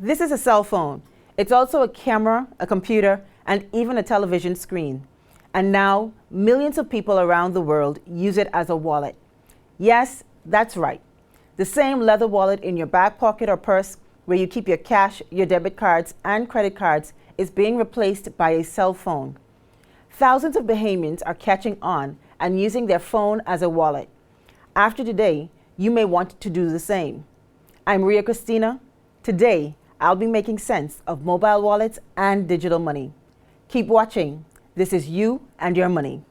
This is a cell phone. It's also a camera, a computer, and even a television screen. And now, millions of people around the world use it as a wallet. Yes, that's right. The same leather wallet in your back pocket or purse where you keep your cash, your debit cards, and credit cards is being replaced by a cell phone. Thousands of Bahamians are catching on and using their phone as a wallet. After today, you may want to do the same. I'm Ria Christina. Today, I'll be making sense of mobile wallets and digital money. Keep watching. This is You and Your Money.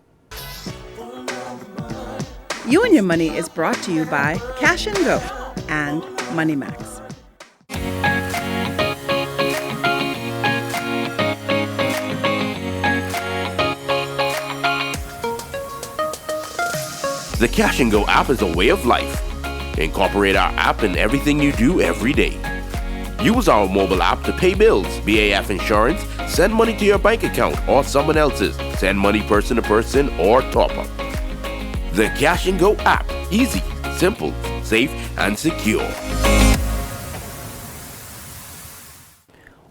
You and Your Money is brought to you by Cash and Go and MoneyMax. The Cash and Go app is a way of life. Incorporate our app in everything you do every day. Use our mobile app to pay bills, BAF insurance, send money to your bank account or someone else's, send money person to person, or top up. The Cash and Go app. Easy, simple, safe, and secure.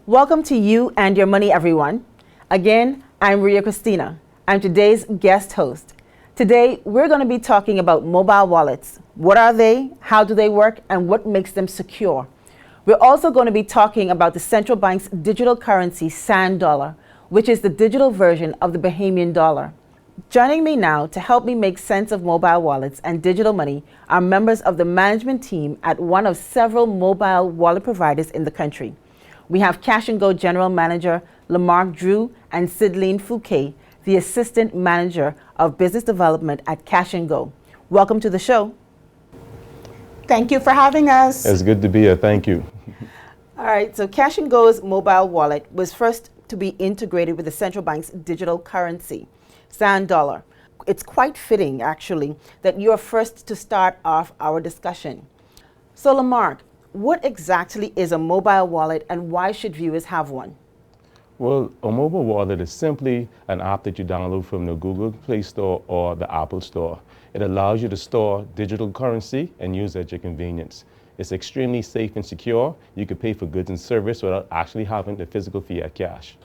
Welcome to You and Your Money, everyone. Again, I'm Ria Christina. I'm today's guest host. Today, we're going to be talking about mobile wallets. What are they? How do they work? And what makes them secure? We're also going to be talking about the central bank's digital currency, Sand Dollar, which is the digital version of the Bahamian dollar. Joining me now to help me make sense of mobile wallets and digital money are members of the management team at one of several mobile wallet providers in the country. We have Cash and Go General Manager Lamarck Drew and Sidleen Fouquet, the Assistant Manager of Business Development at Cash and Go. Welcome to the show. Thank you for having us. It's good to be here. Thank you. All right, so Cash and Go's mobile wallet was first to be integrated with the central bank's digital currency, Sand Dollar. It's quite fitting, actually, that you're first to start off our discussion. So, Lamarck, what exactly is a mobile wallet and why should viewers have one? Well, a mobile wallet is simply an app that you download from the Google Play Store or the Apple Store. It allows you to store digital currency and use it at your convenience. It's extremely safe and secure. You can pay for goods and service without actually having the physical fiat cash.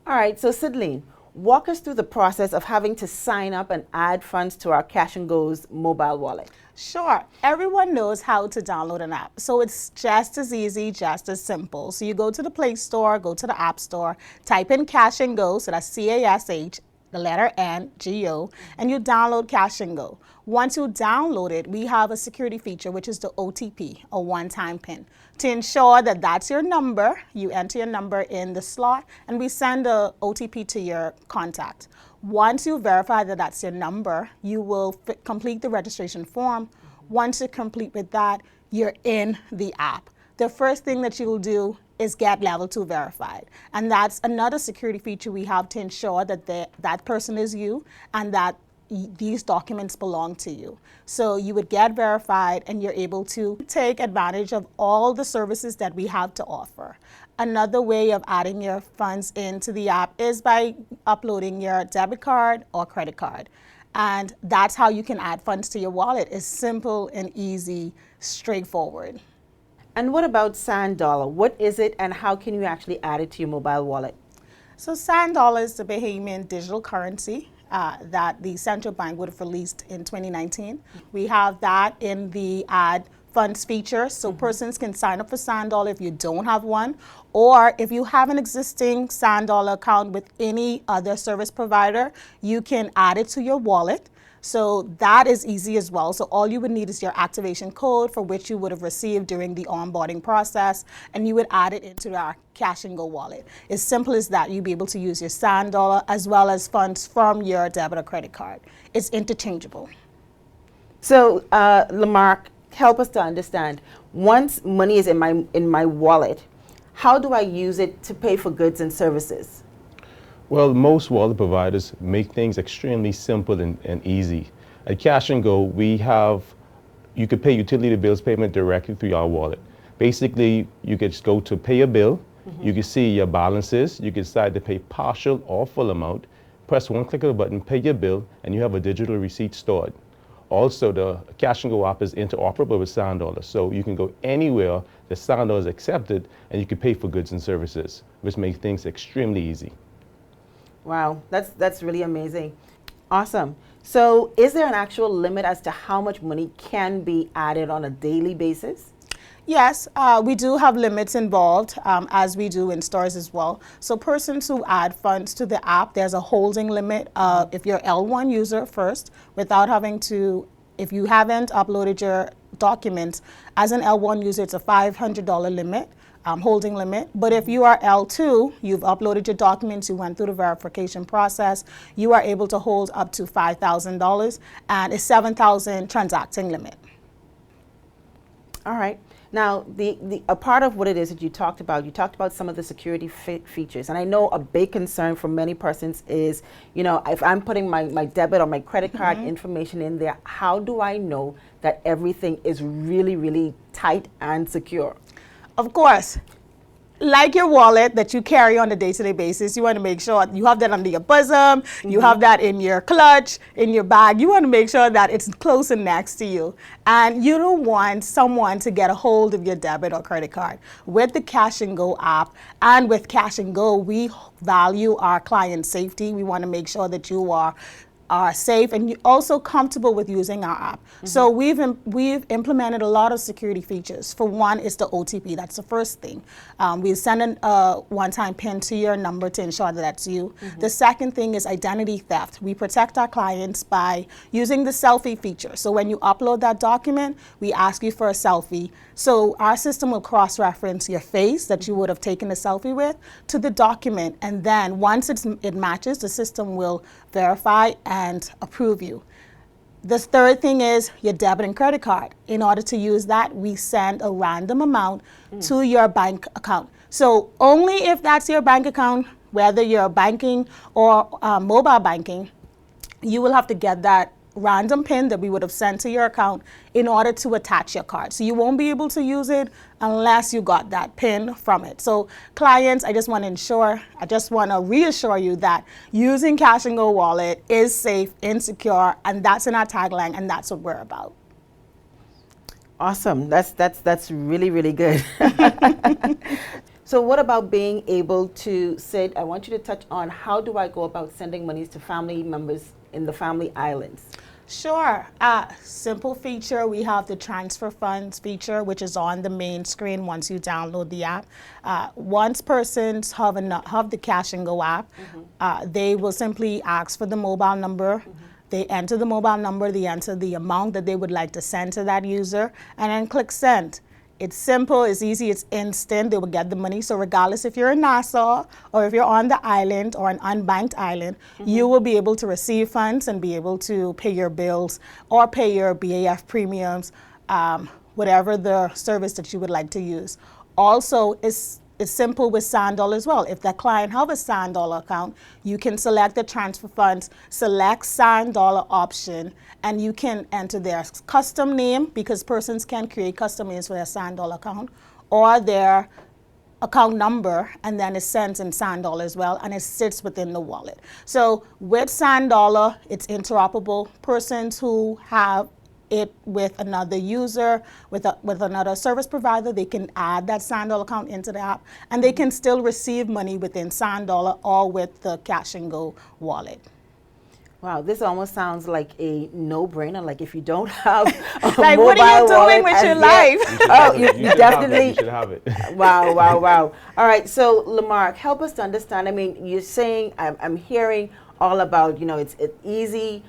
All right, so Sidleen, walk us through the process of having to sign up and add funds to our Cash and Go's mobile wallet. Sure. Everyone knows how to download an app. So it's just as easy, just as simple. So you go to the Play Store, go to the App Store, type in Cash and Go, so that's CASH, the letter N, G-O, and you download Cash and Go. Once you download it, we have a security feature, which is the OTP, a one-time PIN. To ensure that that's your number, you enter your number in the slot, and we send the OTP to your contact. Once you verify that that's your number, you will complete the registration form. Once you complete with that, you're in the app. The first thing that you will do is get level 2 verified. And that's another security feature we have to ensure that that person is you and that these documents belong to you. So you would get verified and you're able to take advantage of all the services that we have to offer. Another way of adding your funds into the app is by uploading your debit card or credit card. And that's how you can add funds to your wallet. It's simple and easy, straightforward. And what about Sand Dollar? What is it and how can you actually add it to your mobile wallet? So Sand Dollar is the Bahamian digital currency that the central bank would have released in 2019. We have that in the add funds feature, so persons can sign up for Sand Dollar if you don't have one, or if you have an existing Sand Dollar account with any other service provider, you can add it to your wallet. So that is easy as well. So all you would need is your activation code for which you would have received during the onboarding process, and you would add it into our Cash and Go wallet. As simple as that, you'd be able to use your Sand Dollar as well as funds from your debit or credit card. It's interchangeable. So Lamarck, help us to understand, once money is in my wallet, how do I use it to pay for goods and services? Well, most wallet providers make things extremely simple and easy. At Cash and Go, you could pay utility bills payment directly through our wallet. Basically, you could just go to pay a bill, you can see your balances, you can decide to pay partial or full amount, press one click of a button, pay your bill, and you have a digital receipt stored. Also, the Cash and Go app is interoperable with SandDollar, so you can go anywhere that SandDollar is accepted, and you can pay for goods and services, which makes things extremely easy. Wow, that's really amazing. Awesome. So is there an actual limit as to how much money can be added on a daily basis? Yes, we do have limits involved, as we do in stores as well. So persons who add funds to the app, there's a holding limit. If you're L1 user first, without having to, if you haven't uploaded your documents, as an L1 user, it's a $500 limit, holding limit. But if you are L2, you've uploaded your documents, you went through the verification process, you are able to hold up to $5,000 and a $7,000 transacting limit. All right. Now, a part of what it is that you talked about some of the security features. And I know a big concern for many persons is, you know, if I'm putting my debit or my credit card information in there, how do I know that everything is really, really tight and secure? Of course, like your wallet that you carry on a day-to-day basis, you want to make sure you have that under your bosom, you have that in your clutch, in your bag. You want to make sure that it's close and next to you. And you don't want someone to get a hold of your debit or credit card. With the Cash and Go app and with Cash and Go, we value our client safety. We want to make sure that you are safe and also comfortable with using our app. So we've implemented a lot of security features. For one, it's the OTP. That's the first thing. We send a one-time PIN to your number to ensure that that's you. The second thing is identity theft. We protect our clients by using the selfie feature. So when you upload that document, we ask you for a selfie. So our system will cross-reference your face that you would have taken a selfie with to the document. And then once it matches, the system will verify and approve you. The third thing is your debit and credit card. In order to use that, we send a random amount to your bank account. So only if that's your bank account, whether you're banking or mobile banking, you will have to get that random PIN that we would have sent to your account in order to attach your card. So you won't be able to use it unless you got that PIN from it. So clients, I just want to reassure you that using Cash and Go Wallet is safe and secure, and that's in our tagline, and that's what we're about. Awesome. That's really, really good. So what about being able to say, I want you to touch on how do I go about sending monies to family members in the family islands? Sure. Simple feature, we have the transfer funds feature, which is on the main screen once you download the app. Once persons have the Cash and Go app, they will simply ask for the mobile number. They enter the mobile number, they enter the amount that they would like to send to that user, and then click send. It's simple, it's easy, it's instant. They will get the money. So regardless if you're in Nassau or if you're on the island or an unbanked island, you will be able to receive funds and be able to pay your bills or pay your BAF premiums, whatever the service that you would like to use. Also, it's simple with SandDollar as well. If the client have a SandDollar account, you can select the transfer funds, select SandDollar option, and you can enter their custom name, because persons can create custom names for their SandDollar account, or their account number, and then it sends in SandDollar as well, and it sits within the wallet. So with SandDollar, it's interoperable. Persons who have it with another user, with another service provider, they can add that SandDollar account into the app, and they can still receive money within SandDollar or with the Cash and Go wallet. Wow, this almost sounds like a no-brainer. Like if you don't have a like, mobile what are you doing wallet with as your yet- life? You definitely. You should have it. Wow, wow, wow. All right, so Lamarck, help us to understand. I mean, you're saying, I'm hearing all about, you know, it's easy,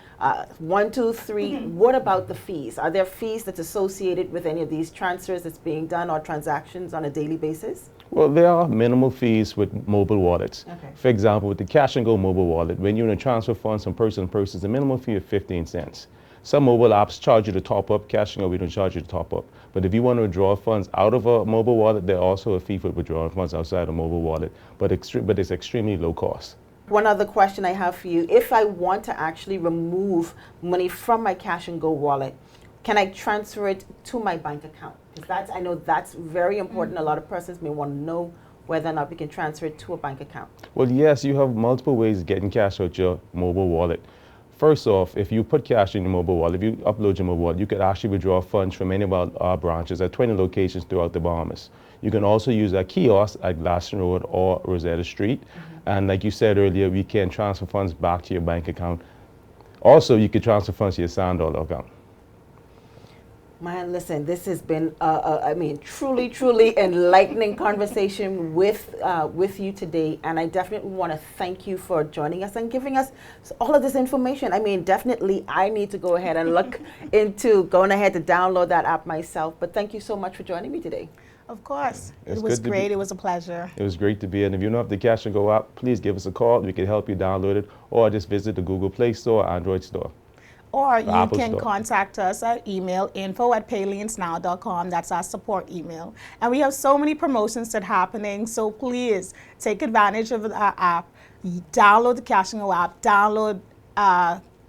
1, 2, 3. What about the fees? Are there fees that's associated with any of these transfers that's being done or transactions on a daily basis? Well, there are minimal fees with mobile wallets. Okay. For example, with the Cash and Go mobile wallet, when you're going to transfer funds from person to person, the minimum fee of 15 cents. Some mobile apps charge you to top up. Cash and Go, we don't charge you to top up. But if you want to withdraw funds out of a mobile wallet, there's also a fee for withdrawing funds outside a mobile wallet, but it's extremely low cost. One other question I have for you. If I want to actually remove money from my Cash and Go wallet, can I transfer it to my bank account? Because I know that's very important. A lot of persons may want to know whether or not we can transfer it to a bank account. Well, yes, you have multiple ways of getting cash out your mobile wallet. First off, if you put cash in your mobile wallet, if you upload your mobile wallet, you could actually withdraw funds from any of our branches at 20 locations throughout the Bahamas. You can also use our kiosk at Glaston Road or Rosetta Street. And like you said earlier, we can transfer funds back to your bank account. Also, you can transfer funds to your Sand Dollar account. Man, listen, this has been, I mean, truly enlightening conversation with you today. And I definitely want to thank you for joining us and giving us all of this information. I mean, definitely, I need to go ahead and look into going ahead to download that app myself. But thank you so much for joining me today. Of course. It's It was good to great. be- It was a pleasure. It was great to be in. If you don't have the Cash and Go app, please give us a call. We can help you download it, or just visit the Google Play Store or Android Store. Or you Apple can Store. contact us at email info@paleonsnow.com. That's our support email. And we have so many promotions that are happening. So please take advantage of our app. Download the Cash and Go app. Download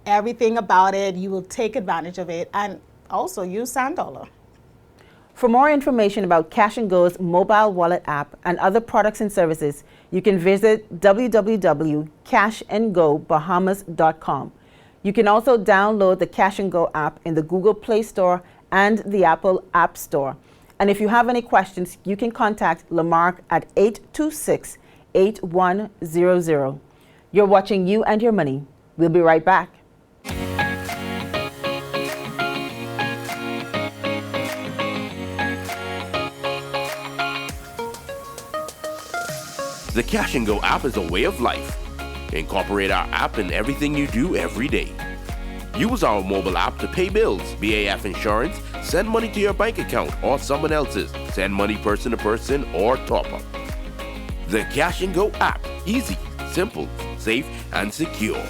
everything about it. You will take advantage of it. And also use Sand Dollar. For more information about Cash and Go's mobile wallet app and other products and services, you can visit www.cashandgobahamas.com. You can also download the Cash and Go app in the Google Play Store and the Apple App Store. And if you have any questions, you can contact Lamarck at 826-8100. You're watching You and Your Money. We'll be right back. The Cash and Go app is a way of life. Incorporate our app in everything you do every day. Use our mobile app to pay bills, BAF insurance, send money to your bank account or someone else's, send money person to person, or top up. The Cash and Go app. Easy, simple, safe, and secure.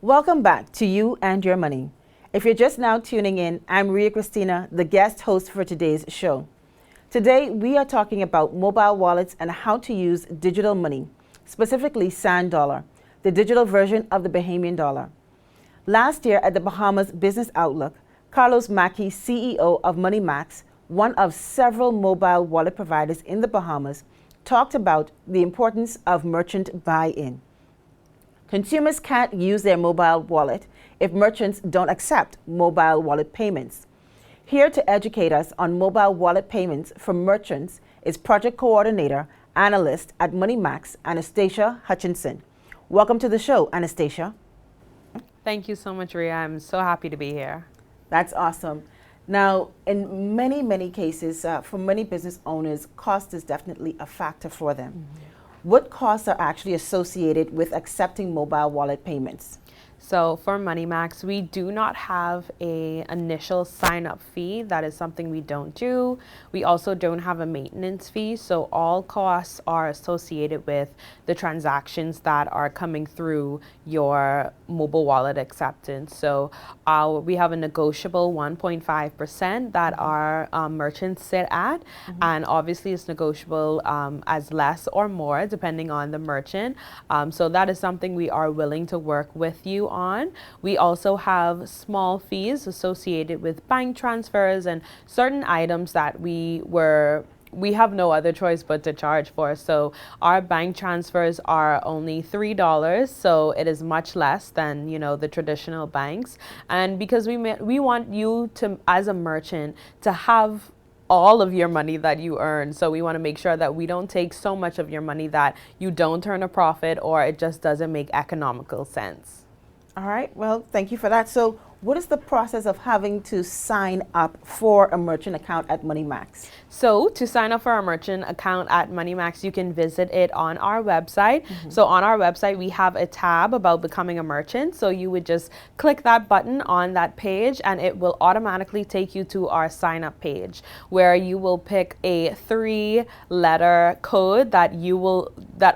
Welcome back to You and Your Money. If you're just now tuning in, I'm Ria Christina, the guest host for today's show. Today, we are talking about mobile wallets and how to use digital money, specifically Sand Dollar, the digital version of the Bahamian dollar. Last year at the Bahamas Business Outlook, Carlos Mackey, CEO of MoneyMax, one of several mobile wallet providers in the Bahamas, talked about the importance of merchant buy-in. Consumers can't use their mobile wallet if merchants don't accept mobile wallet payments. Here to educate us on mobile wallet payments from merchants is Project Coordinator, Analyst at MoneyMax, Anastasia Hutchinson. Welcome to the show, Anastasia. Thank you so much, Ria. I'm so happy to be here. That's awesome. Now, in many cases, for many business owners, cost is definitely a factor for them. Mm-hmm. What costs are actually associated with accepting mobile wallet payments? So for MoneyMax, we do not have an initial sign-up fee. That is something we don't do. We also don't have a maintenance fee. So all costs are associated with the transactions that are coming through your mobile wallet acceptance. So we have a negotiable 1.5% that our merchants sit at. Mm-hmm. And obviously it's negotiable as less or more depending on the merchant. So that is something we are willing to work with you on. We also have small fees associated with bank transfers and certain items that we have no other choice but to charge for. So our bank transfers are only $3, so it is much less than the traditional banks. And because we want you to, as a merchant, to have all of your money that you earn. So we want to make sure that we don't take so much of your money that you don't turn a profit or it just doesn't make economical sense. All right, well, thank you for that. So what is the process of having to sign up for a merchant account at MoneyMax? So to sign up for a merchant account at MoneyMax, you can visit it on our website. So on our website, we have a tab about becoming a merchant. So you would just click that button on that page and it will automatically take you to our sign up page, where you will pick a 3-letter code that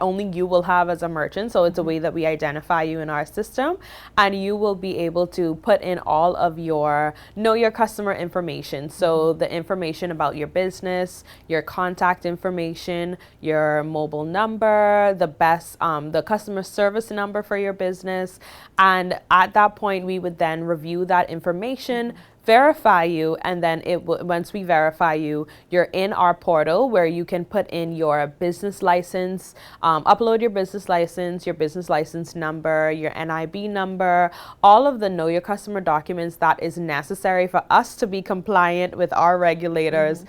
only you will have as a merchant. So it's a way that we identify you in our system, and you will be able to put in all of your know your customer information. So the information about your business, your contact information, your mobile number, the customer service number for your business. And at that point, we would then review that information, verify you, and then once we verify you, you're in our portal where you can put in your business license, upload your business license number, your NIB number, all of the know your customer documents that is necessary for us to be compliant with our regulators.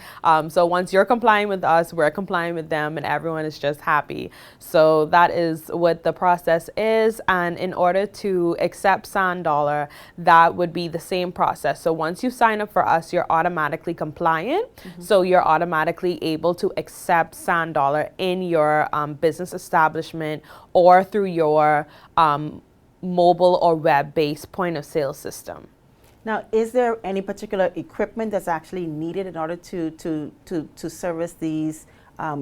So once you're compliant with us, we're compliant with them, and everyone is just happy. So that is what the process is. And in order to accept SandDollar, that would be the same process. So once you sign up for us, you're automatically compliant. So you're automatically able to accept SandDollar in your business establishment or through your mobile or web-based point of sale system. Now, is there any particular equipment that's actually needed in order to service these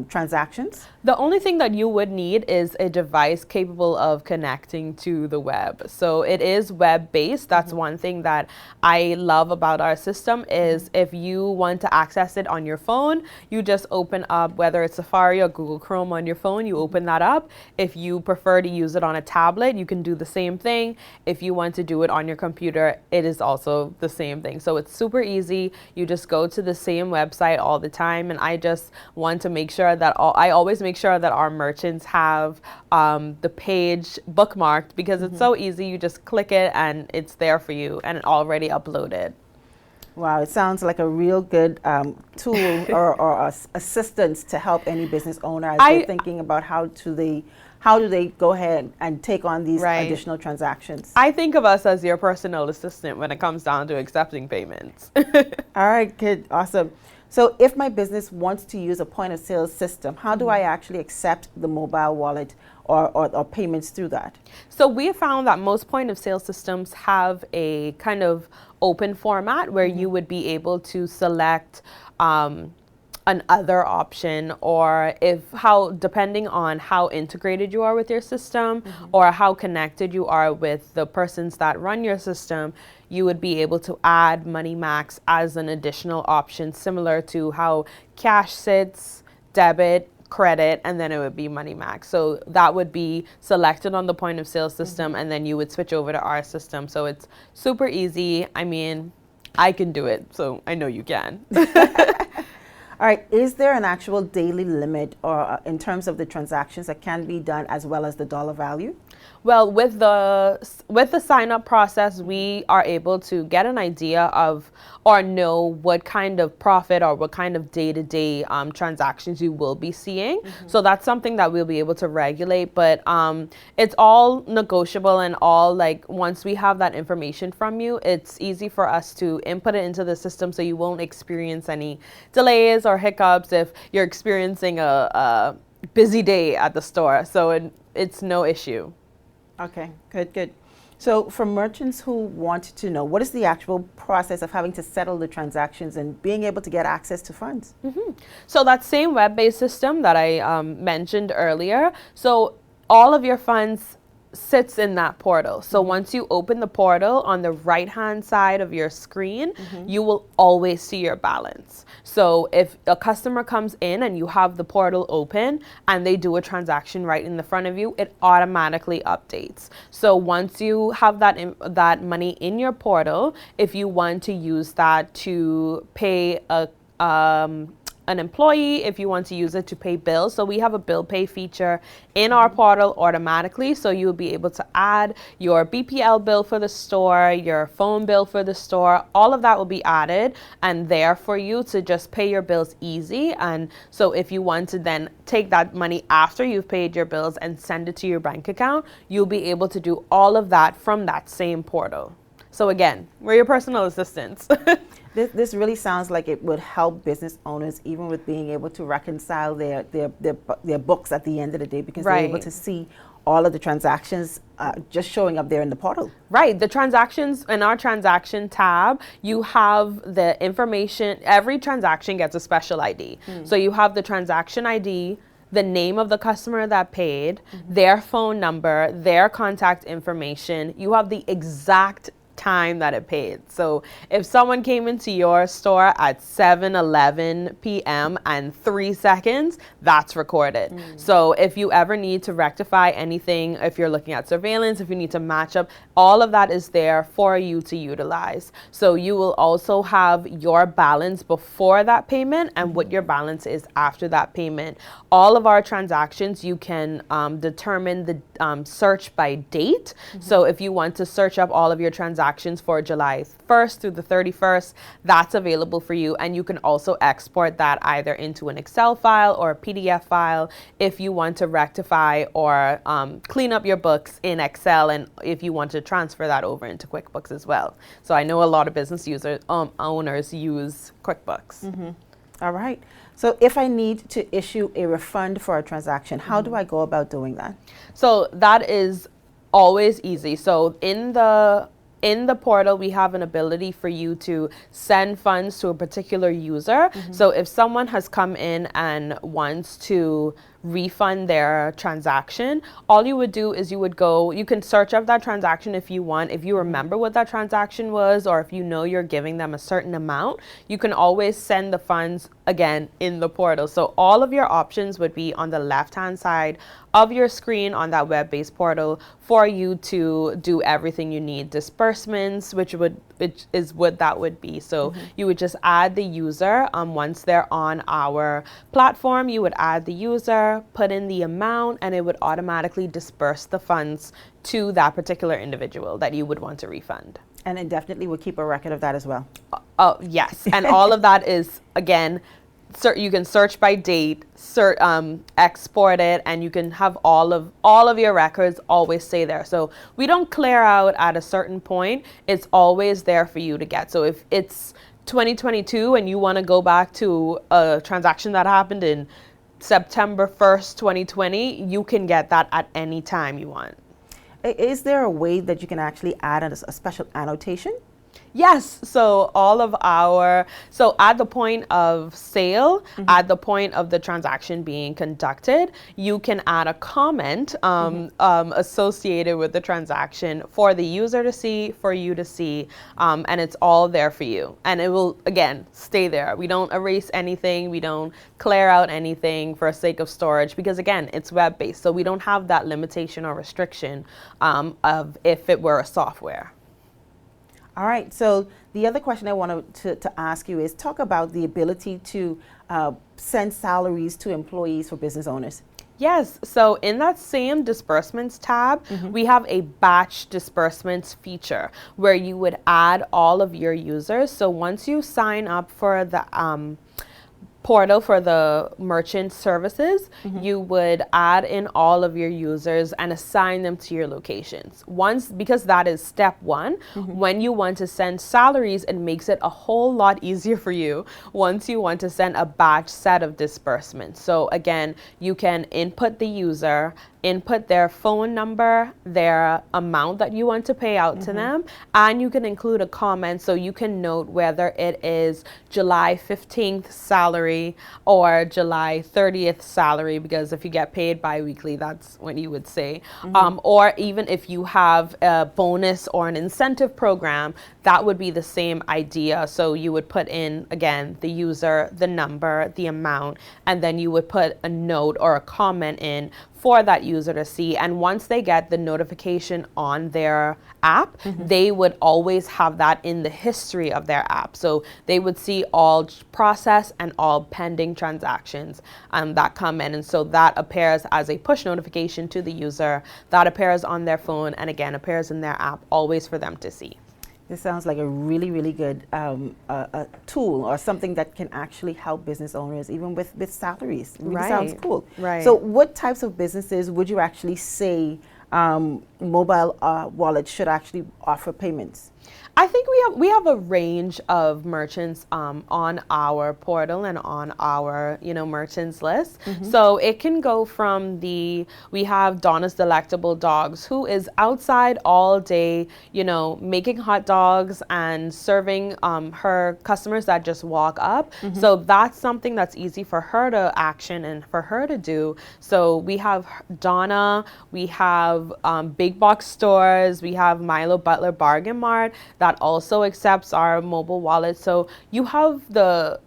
transactions? The only thing that you would need is a device capable of connecting to the web. So it is web-based. That's one thing that I love about our system is if you want to access it on your phone, you just open up, whether it's Safari or Google Chrome on your phone, you open that up. If you prefer to use it on a tablet, you can do the same thing. If you want to do it on your computer, it is also the same thing. So it's super easy. You just go to the same website all the time, and I just want to make sure that I always make sure that our merchants have the page bookmarked, because it's so easy. You just click it and it's there for you and already uploaded. Wow, it sounds like a real good tool or assistance to help any business owner as they're thinking about how do they go ahead and take on these additional transactions. I think of us as your personal assistant when it comes down to accepting payments. All right, good, awesome. So if my business wants to use a point of sale system, how do I actually accept the mobile wallet or payments through that? So we have found that most point of sale systems have a kind of open format where you would be able to select another option, or depending on how integrated you are with your system or how connected you are with the persons that run your system, you would be able to add MoneyMax as an additional option, similar to how cash sits, debit, credit, and then it would be MoneyMax. So that would be selected on the point of sale system, and then you would switch over to our system. So it's super easy. I mean, I can do it, so I know you can. All right, is there an actual daily limit or in terms of the transactions that can be done as well as the dollar value? Well, with the sign up process, we are able to get an idea of or know what kind of profit or what kind of day-to-day transactions you will be seeing. So that's something that we'll be able to regulate, but it's all negotiable, and all, like, once we have that information from you, it's easy for us to input it into the system, so you won't experience any delays or hiccups if you're experiencing a busy day at the store. So it's no issue. Okay, good. So for merchants who want to know, what is the actual process of having to settle the transactions and being able to get access to funds? So that same web-based system that I mentioned earlier, so all of your funds sits in that portal. So once you open the portal, on the right-hand side of your screen, you will always see your balance. So if a customer comes in and you have the portal open and they do a transaction right in the front of you, it automatically updates. So once you have that money in your portal, if you want to use that to pay an employee, if you want to use it to pay bills. So we have a bill pay feature in our portal automatically. So you'll be able to add your BPL bill for the store, your phone bill for the store, all of that will be added and there for you to just pay your bills easy. And so if you want to then take that money after you've paid your bills and send it to your bank account, you'll be able to do all of that from that same portal. So again, we're your personal assistants. This really sounds like it would help business owners even with being able to reconcile their books at the end of the day, because they're able Right. to see all of the transactions just showing up there in the portal. Right. The transactions in our transaction tab, you have the information. Every transaction gets a special ID. So you have the transaction ID, the name of the customer that paid, their phone number, their contact information. You have the exact time that it paid. So if someone came into your store at 7:11 p.m. and 3 seconds, that's recorded. So if you ever need to rectify anything, if you're looking at surveillance, if you need to match up, all of that is there for you to utilize. So you will also have your balance before that payment and what your balance is after that payment. All of our transactions, you can determine the search by date. So if you want to search up all of your transactions for July 1st through the 31st, that's available for you. And you can also export that either into an Excel file or a PDF file if you want to rectify or clean up your books in Excel, and if you want to transfer that over into QuickBooks as well. So I know a lot of business owners use QuickBooks. All right. So if I need to issue a refund for a transaction, how do I go about doing that? So that is always easy. So in the portal, we have an ability for you to send funds to a particular user. So if someone has come in and wants to refund their transaction, all you would do is you can search up that transaction if you want. If you remember what that transaction was, or if you know you're giving them a certain amount, you can always send the funds again in the portal. So all of your options would be on the left-hand side of your screen on that web-based portal for you to do everything you need. Disbursements, which is what that would be. So you would just add the user. Once they're on our platform, you would add the user, put in the amount, and it would automatically disperse the funds to that particular individual that you would want to refund. And it definitely will keep a record of that as well. Oh, yes. And all of that is, again, you can search by date, export it, and you can have all of your records always stay there. So we don't clear out at a certain point. It's always there for you to get. So if it's 2022 and you want to go back to a transaction that happened in September 1st, 2020, you can get that at any time you want. Is there a way that you can actually add a special annotation? Yes, so so at the point of sale, at the point of the transaction being conducted, you can add a comment associated with the transaction for the user to see, for you to see, and it's all there for you. And it will, again, stay there. We don't erase anything. We don't clear out anything for sake of storage because, again, it's web-based. So we don't have that limitation or restriction of if it were a software. All right, so the other question I wanted to ask you is talk about the ability to send salaries to employees for business owners. Yes, so in that same disbursements tab, we have a batch disbursements feature where you would add all of your users. So once you sign up for the portal for the merchant services, you would add in all of your users and assign them to your locations. Because that is step one, when you want to send salaries, it makes it a whole lot easier for you once you want to send a batch set of disbursements. So again, you can input the user, input their phone number, their amount that you want to pay out to them, and you can include a comment so you can note whether it is July 15th salary or July 30th salary, because if you get paid bi-weekly, that's when you would say. Or even if you have a bonus or an incentive program, that would be the same idea. So you would put in, again, the user, the number, the amount, and then you would put a note or a comment in for that user to see. And once they get the notification on their app, they would always have that in the history of their app. So they would see all process and all pending transactions that come in. And so that appears as a push notification to the user, that appears on their phone, and again, appears in their app, always for them to see. This sounds like a really, really good a tool or something that can actually help business owners, even with salaries. It really sounds cool. Right. So what types of businesses would you actually say mobile wallets should actually offer payments? I think we have a range of merchants on our portal and on our merchants list. So it can go from we have Donna's Delectable Dogs, who is outside all day, making hot dogs and serving her customers that just walk up. So that's something that's easy for her to action and for her to do. So we have Donna, we have big box stores, we have Milo Butler Bargain Mart that also accepts our mobile wallet. So you have I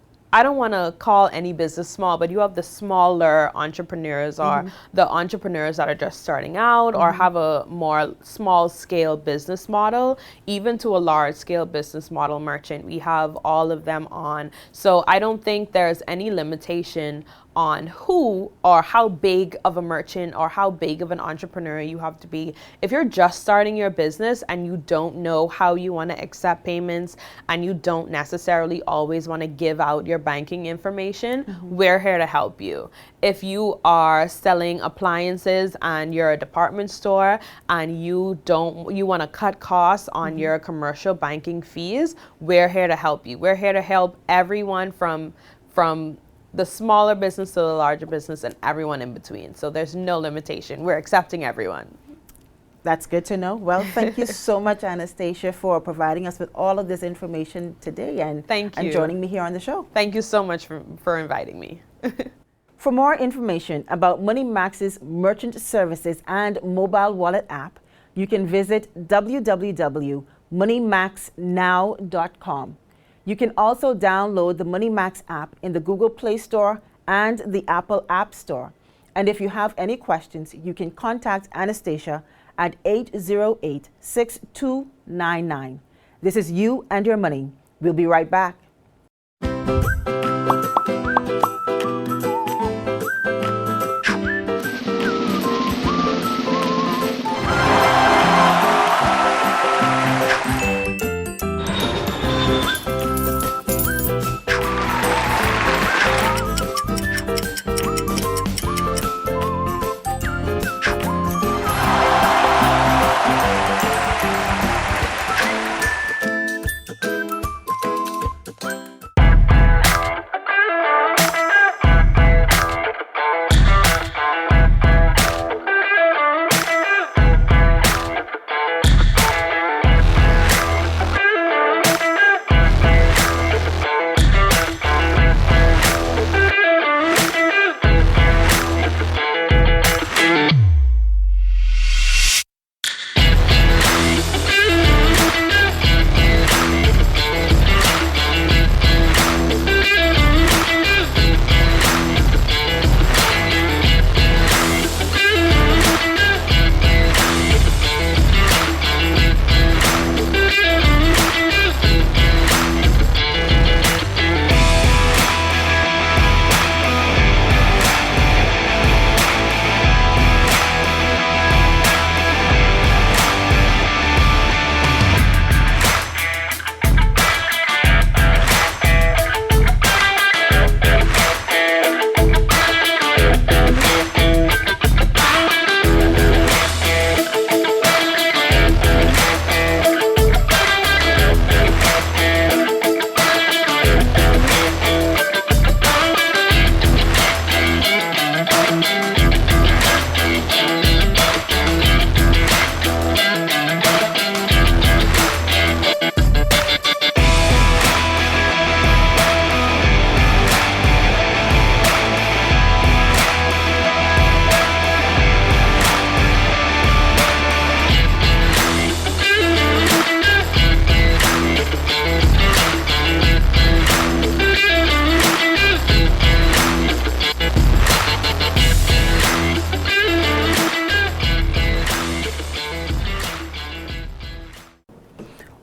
don't want to call any business small, but you have the smaller entrepreneurs or the entrepreneurs that are just starting out or have a more small scale business model, even to a large scale business model merchant. We have all of them on. So I don't think there's any limitation on who or how big of a merchant or how big of an entrepreneur you have to be. If you're just starting your business and you don't know how you want to accept payments and you don't necessarily always want to give out your banking information, we're here to help you. If you are selling appliances and you're a department store and you want to cut costs on your commercial banking fees, we're here to help you. We're here to help everyone from the smaller business to the larger business and everyone in between. So there's no limitation. We're accepting everyone. That's good to know. Well, thank you so much, Anastasia, for providing us with all of this information today and joining me here on the show. Thank you so much for inviting me. For more information about MoneyMax's merchant services and mobile wallet app, you can visit www.moneymaxnow.com. You can also download the MoneyMax app in the Google Play Store and the Apple App Store. And if you have any questions, you can contact Anastasia at 808-6299. This is You and Your Money. We'll be right back.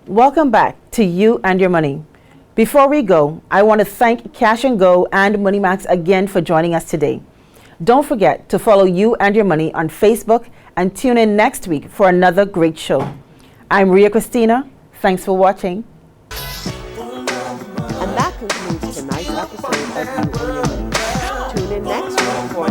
Welcome back to You and Your Money. Before we go, I want to thank Cash and Go and MoneyMax again for joining us today. Don't forget to follow You and Your Money on Facebook and tune in next week for another great show. I'm Ria Christina. Thanks for watching. And that concludes tonight's episode of You and Your Money. Tune in next week for